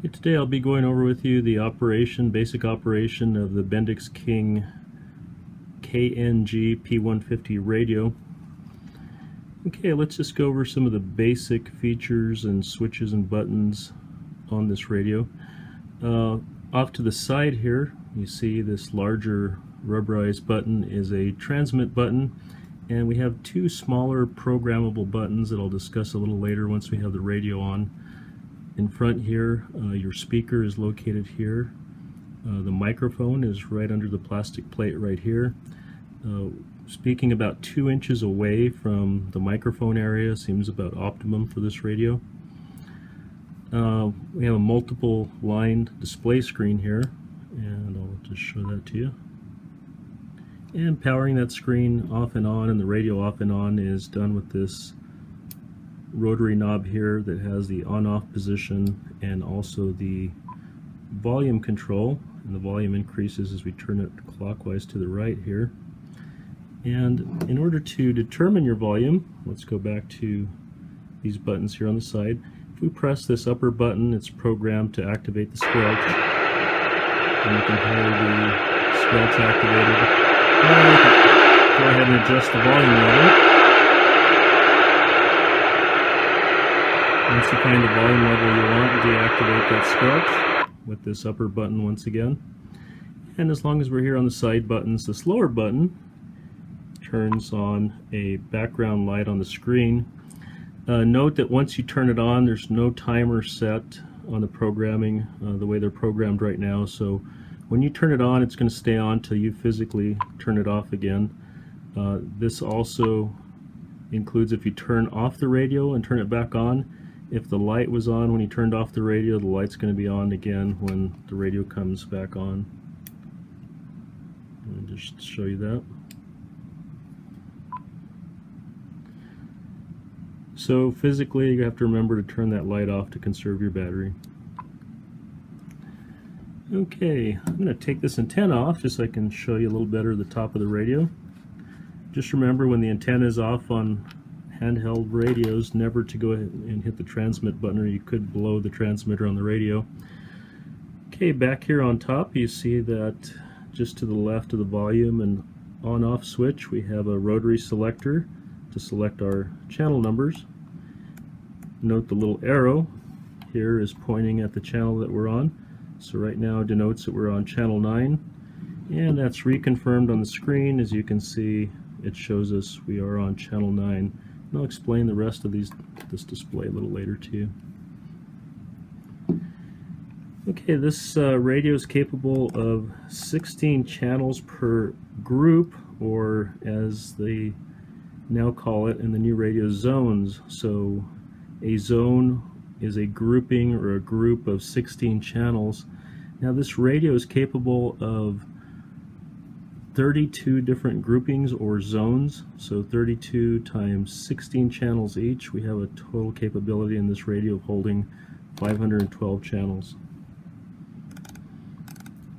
Today I'll be going over with you the basic operation of the Bendix King KNG P150 radio. Okay, let's just go over some of the basic features and switches and buttons on this radio. Off to the side here, you see this larger rubberized button is a transmit button, and we have two smaller programmable buttons that I'll discuss a little later once we have the radio on. In front here, your speaker is located here. The microphone is right under the plastic plate right here. Speaking about 2 inches away from the microphone area seems about optimum for this radio. We have a multiple line display screen here, and I'll just show that to you. And powering that screen off and on and the radio off and on is done with this rotary knob here that has the on-off position and also the volume control, and the volume increases as we turn it clockwise to the right here. And in order to determine your volume, let's go back to these buttons here on the side. If we press this upper button, it's programmed to activate the squelch, and you can hear the squelch activated. Now we can go ahead and adjust the volume level. Once you find the volume level you want, deactivate that squelch with this upper button once again. And as long as we're here on the side buttons, this lower button turns on a background light on the screen. Note that once you turn it on, there's no timer set on the programming the way they're programmed right now. So when you turn it on, it's going to stay on till you physically turn it off again. This also includes if you turn off the radio and turn it back on. If the light was on when you turned off the radio, the light's going to be on again when the radio comes back on. Let me just show you that. So physically, you have to remember to turn that light off to conserve your battery. Okay, I'm going to take this antenna off just so I can show you a little better the top of the radio. Just remember, when the antenna is off on handheld radios, never to go ahead and hit the transmit button, or you could blow the transmitter on the radio. Okay, back here on top you see that just to the left of the volume and on-off switch we have a rotary selector to select our channel numbers. Note the little arrow here is pointing at the channel that we're on, so right now denotes that we're on channel 9, and that's reconfirmed on the screen. As you can see, it shows us we are on channel 9. And I'll explain the rest of this display a little later to you. Okay, this radio is capable of 16 channels per group, or as they now call it in the new radio, zones. So a zone is a grouping or a group of 16 channels. Now this radio is capable of 32 different groupings or zones, so 32 times 16 channels each. We have a total capability in this radio of holding 512 channels.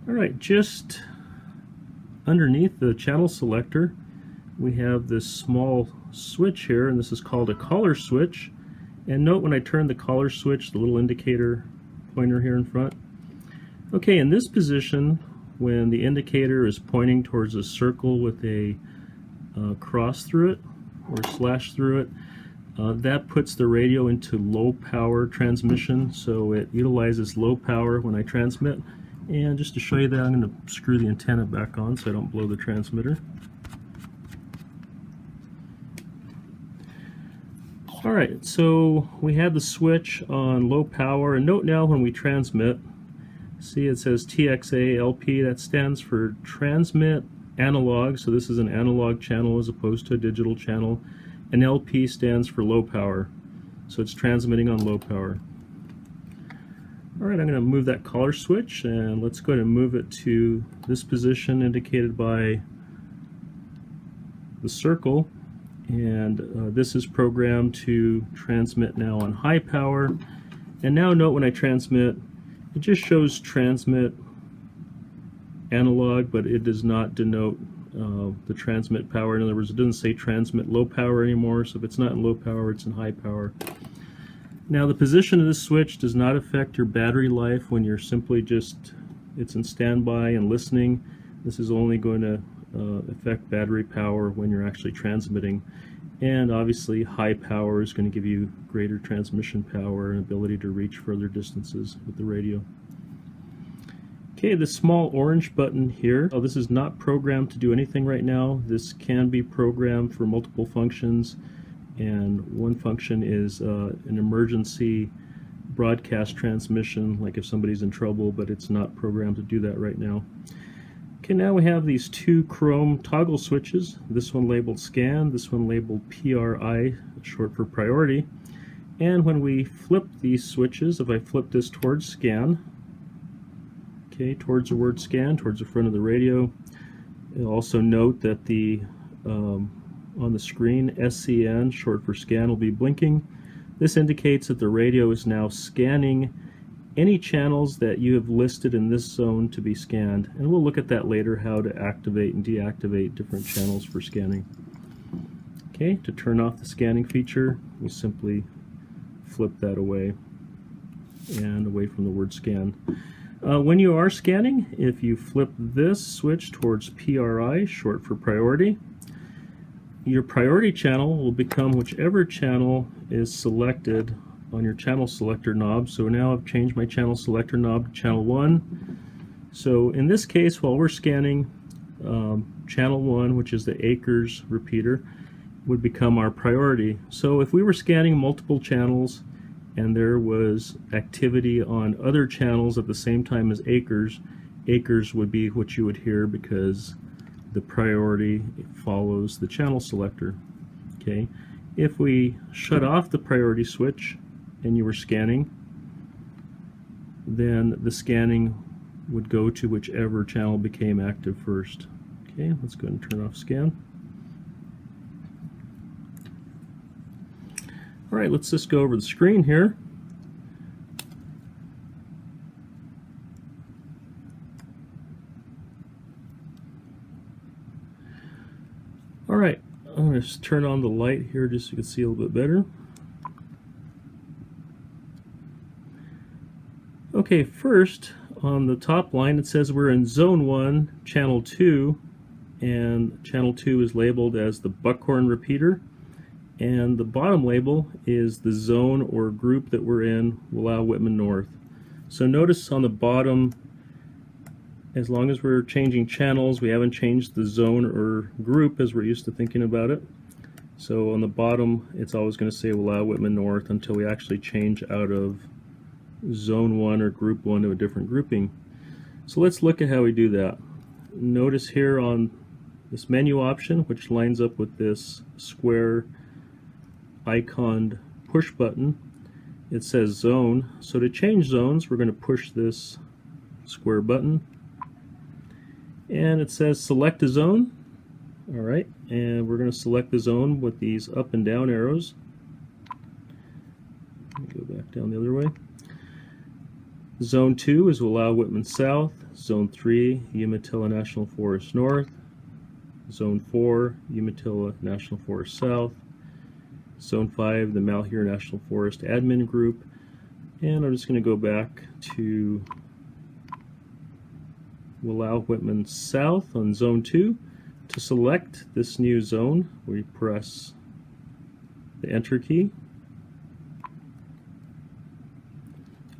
Alright, just underneath the channel selector we have this small switch here, and this is called a collar switch. And note when I turn the collar switch, the little indicator pointer here in front. Okay, in this position, when the indicator is pointing towards a circle with a cross through it or slash through it, that puts the radio into low power transmission, so it utilizes low power when I transmit. And just to show you that, I'm going to screw the antenna back on so I don't blow the transmitter. Alright, so we had the switch on low power, and note now when we transmit, see it says TXA LP, that stands for transmit analog, so this is an analog channel as opposed to a digital channel, and LP stands for low power, so it's transmitting on low power. Alright, I'm going to move that collar switch, and let's go ahead and move it to this position indicated by the circle, and this is programmed to transmit now on high power. And now note when I transmit, it just shows transmit analog, but it does not denote the transmit power. In other words, it doesn't say transmit low power anymore, so if it's not in low power, it's in high power. Now the position of this switch does not affect your battery life when you're simply it's in standby and listening. This is only going to affect battery power when you're actually transmitting. And obviously high power is going to give you greater transmission power and ability to reach further distances with the radio. Okay, the small orange button here, this is not programmed to do anything right now. This can be programmed for multiple functions, and one function is an emergency broadcast transmission, like if somebody's in trouble, but it's not programmed to do that right now. Okay, now we have these two chrome toggle switches, this one labeled scan, this one labeled PRI, short for priority. And when we flip these switches, if I flip this towards scan, okay, towards the word scan, towards the front of the radio, also note that the on the screen, SCN, short for scan, will be blinking. This indicates that the radio is now scanning any channels that you have listed in this zone to be scanned. And we'll look at that later, how to activate and deactivate different channels for scanning. Okay, to turn off the scanning feature, we simply flip that away and away from the word scan. When you are scanning, if you flip this switch towards PRI, short for priority, your priority channel will become whichever channel is selected on your channel selector knob. So now I've changed my channel selector knob to channel 1. So in this case, while we're scanning, channel 1, which is the acres repeater, would become our priority. So if we were scanning multiple channels and there was activity on other channels at the same time as acres, acres would be what you would hear because the priority follows the channel selector. Okay, if we shut off the priority switch and you were scanning, then the scanning would go to whichever channel became active first. Okay, let's go ahead and turn off scan. Alright, let's just go over the screen here. Alright, I'm going to turn on the light here just so you can see a little bit better. Okay, first on the top line it says we're in Zone 1, Channel 2, and Channel 2 is labeled as the Buckhorn repeater, and the bottom label is the zone or group that we're in, Wallowa-Whitman North. So notice on the bottom, as long as we're changing channels, we haven't changed the zone or group as we're used to thinking about it. So on the bottom it's always going to say Wallowa-Whitman North until we actually change out of Zone 1 or Group 1 to a different grouping. So let's look at how we do that. Notice here on this menu option, which lines up with this square iconed push button, it says zone. So to change zones, we're going to push this square button, and it says select a zone. Alright, and we're going to select the zone with these up and down arrows. Let me go back down the other way. Zone 2 is Wallowa-Whitman South. Zone 3, Umatilla National Forest North. Zone 4, Umatilla National Forest South. Zone 5, the Malheur National Forest Admin Group. And I'm just going to go back to Wallowa-Whitman South on Zone 2. To select this new zone, we press the Enter key.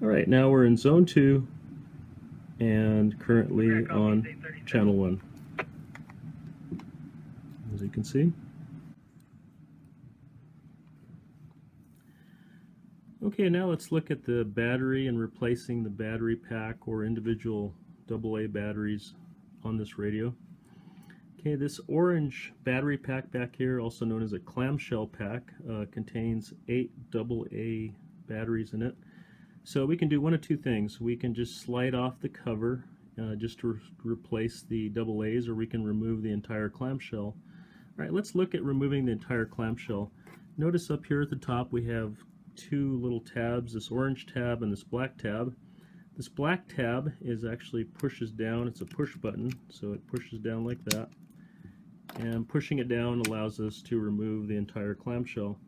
Alright, now we're in Zone 2 and currently on Channel 1, as you can see. Okay, now let's look at the battery and replacing the battery pack or individual AA batteries on this radio. Okay, this orange battery pack back here, also known as a clamshell pack, contains 8 AA batteries in it. So we can do one of two things. We can just slide off the cover just to replace the AA's, or we can remove the entire clamshell. Alright, let's look at removing the entire clamshell. Notice up here at the top we have two little tabs, this orange tab and this black tab. This black tab is actually pushes down, it's a push button, so it pushes down like that. And pushing it down allows us to remove the entire clamshell.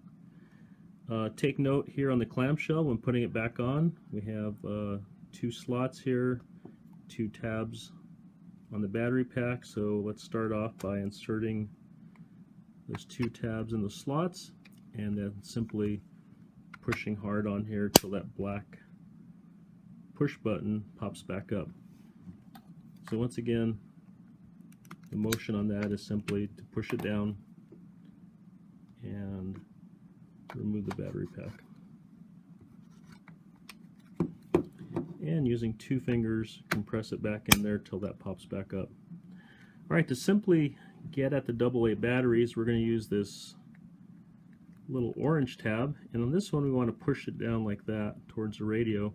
Take note here on the clamshell when putting it back on. We have 2 slots here, 2 tabs on the battery pack. So let's start off by inserting those 2 tabs in the slots and then simply pushing hard on here till that black push button pops back up. So once again, the motion on that is simply to push it down and remove the battery pack. And using 2 fingers, compress it back in there till that pops back up. Alright, to simply get at the AA batteries, we're going to use this little orange tab, and on this one we want to push it down like that towards the radio.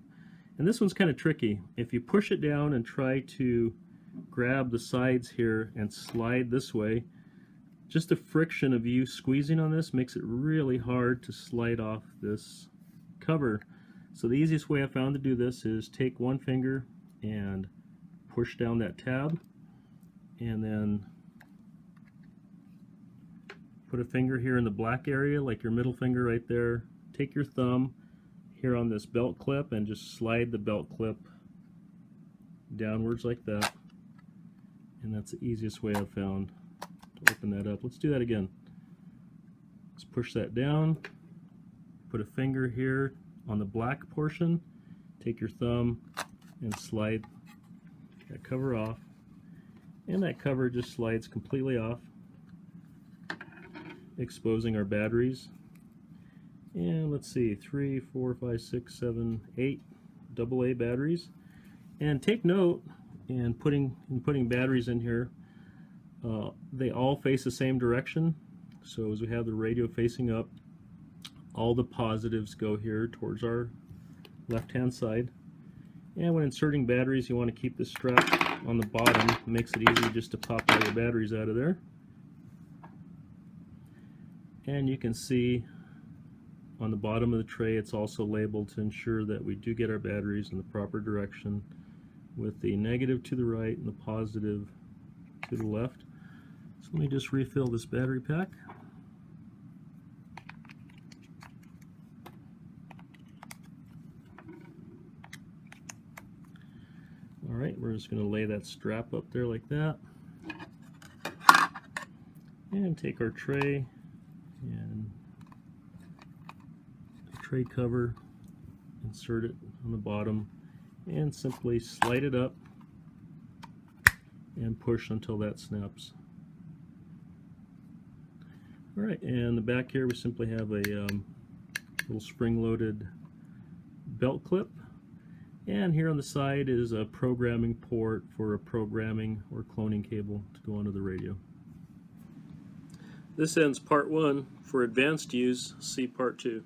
And this one's kind of tricky. If you push it down and try to grab the sides here and slide this way, just the friction of you squeezing on this makes it really hard to slide off this cover. So the easiest way I found to do this is take 1 finger and push down that tab, and then put a finger here in the black area, like your middle finger right there. Take your thumb here on this belt clip and just slide the belt clip downwards like that. And that's the easiest way I've found to open that up. Let's do that again. Let's push that down, put a finger here on the black portion, take your thumb and slide that cover off, and that cover just slides completely off, exposing our batteries. And let's see, 3, 4, 5, 6, 7, 8 AA batteries. And take note in putting batteries in here, they all face the same direction. So as we have the radio facing up, all the positives go here towards our left hand side. And when inserting batteries, you want to keep the strap on the bottom. It makes it easy just to pop all your batteries out of there. And you can see on the bottom of the tray it's also labeled to ensure that we do get our batteries in the proper direction, with the negative to the right and the positive to the left. So let me just refill this battery pack. Alright, we're just going to lay that strap up there like that, and take our tray and the tray cover, insert it on the bottom, and simply slide it up and push until that snaps. Alright, and the back here we simply have a little spring-loaded belt clip, and here on the side is a programming port for a programming or cloning cable to go onto the radio. This ends part 1. For advanced use, see part 2.